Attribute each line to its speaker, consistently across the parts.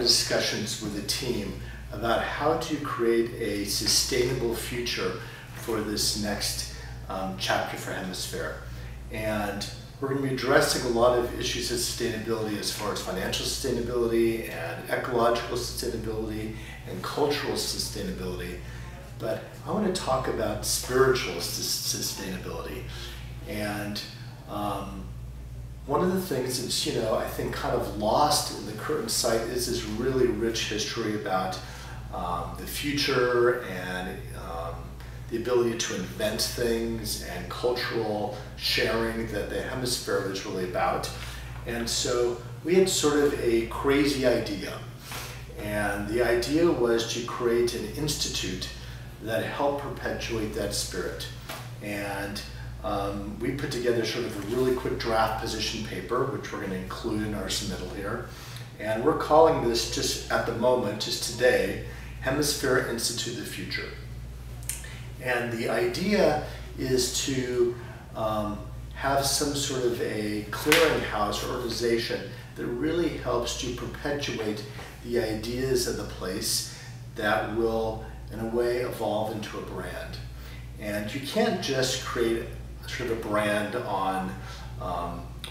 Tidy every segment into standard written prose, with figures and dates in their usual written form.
Speaker 1: of discussions with the team about how to create a sustainable future for this next chapter for HemisFair. And we're going to be addressing a lot of issues of sustainability as far as financial sustainability and ecological sustainability and cultural sustainability. But I want to talk about spiritual sustainability. And one of the things that's, I think kind of lost in the current site is this really rich history about the future and the ability to invent things and cultural sharing that the HemisFair is really about. And so we had sort of a crazy idea. And the idea was to create an institute that helped perpetuate that spirit. And we put together sort of a really quick draft position paper, which we're going to include in our submittal here. And we're calling this, just at the moment, just today, HemisFair Institute of the Future. And the idea is to have some sort of a clearinghouse or organization that really helps to perpetuate the ideas of the place that will, in a way, evolve into a brand. And you can't just create sort of a brand on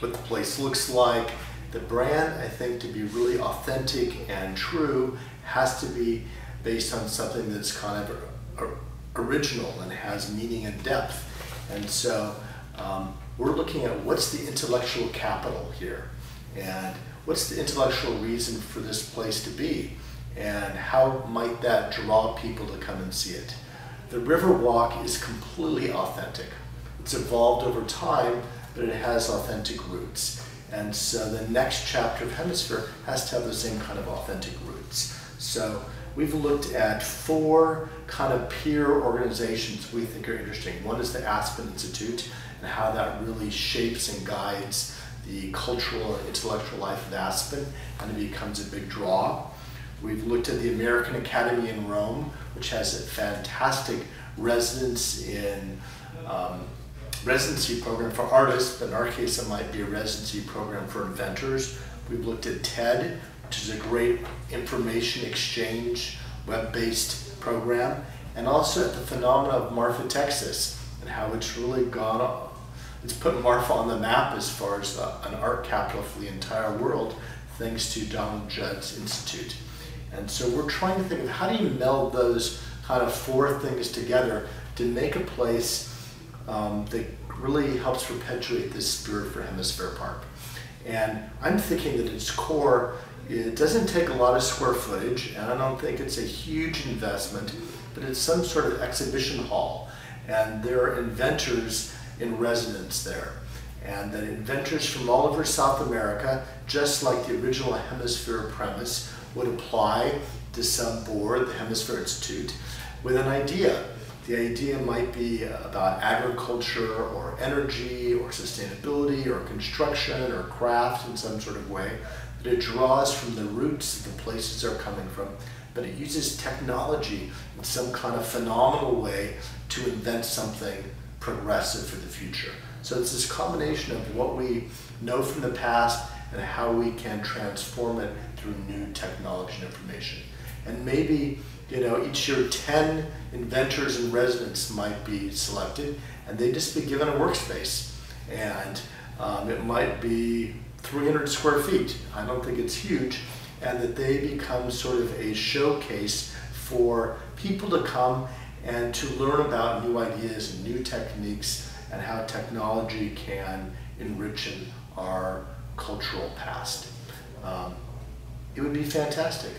Speaker 1: what the place looks like. The brand, I think, to be really authentic and true, has to be based on something that's kind of original and has meaning and depth. And so we're looking at what's the intellectual capital here, and what's the intellectual reason for this place to be, and how might that draw people to come and see it. The Riverwalk is completely authentic. It's evolved over time, but it has authentic roots. And so the next chapter of HemisFair has to have the same kind of authentic roots. So we've looked at 4 kind of peer organizations we think are interesting. One is the Aspen Institute, and how that really shapes and guides the cultural and intellectual life of Aspen, and it becomes a big draw. We've looked at the American Academy in Rome, which has a fantastic residency program for artists, but in our case it might be a residency program for inventors. We've looked at TED, which is a great information exchange, web-based program, and also at the phenomena of Marfa, Texas, and how it's really it's put Marfa on the map as far as an art capital for the entire world, thanks to Donald Judd's Institute. And so we're trying to think of how do you meld those kind of 4 things together to make a place that really helps perpetuate this spirit for HemisFair Park. And I'm thinking that at its core, it doesn't take a lot of square footage, and I don't think it's a huge investment, but it's some sort of exhibition hall. And there are inventors in residence there. And that inventors from all over South America, just like the original HemisFair premise, would apply to some board, the HemisFair Institute, with an idea. The idea might be about agriculture or energy or sustainability or construction or craft in some sort of way. That it draws from the roots of the places they're coming from, but it uses technology in some kind of phenomenal way to invent something progressive for the future. So it's this combination of what we know from the past and how we can transform it through new technology and information. And maybe, each year 10 inventors in residence might be selected, and they'd just be given a workspace. And it might be 300 square feet. I don't think it's huge. And that they become sort of a showcase for people to come and to learn about new ideas and new techniques and how technology can enrich our cultural past. It would be fantastic.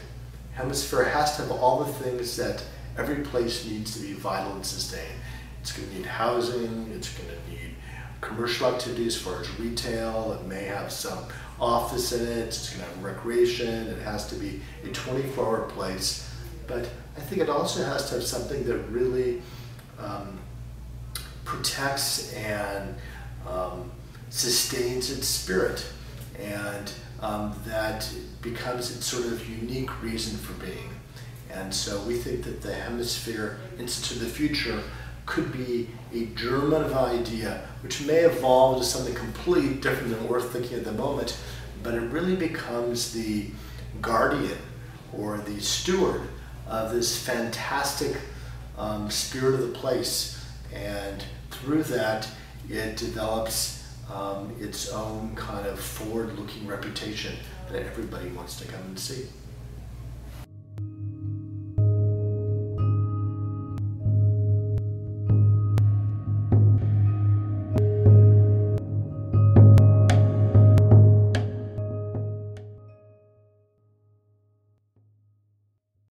Speaker 1: HemisFair has to have all the things that every place needs to be vital and sustained. It's going to need housing, it's going to need commercial activities as far as retail, it may have some office in it, it's going to have recreation, it has to be a 24-hour place. But I think it also has to have something that really protects and sustains its spirit, and that becomes its sort of unique reason for being. And so we think that the HemisFair Institute of the Future could be a germ of idea which may evolve to something completely different than we're thinking at the moment, but it really becomes the guardian or the steward of this fantastic spirit of the place, and through that it develops its own kind of forward-looking reputation that everybody wants to come and see.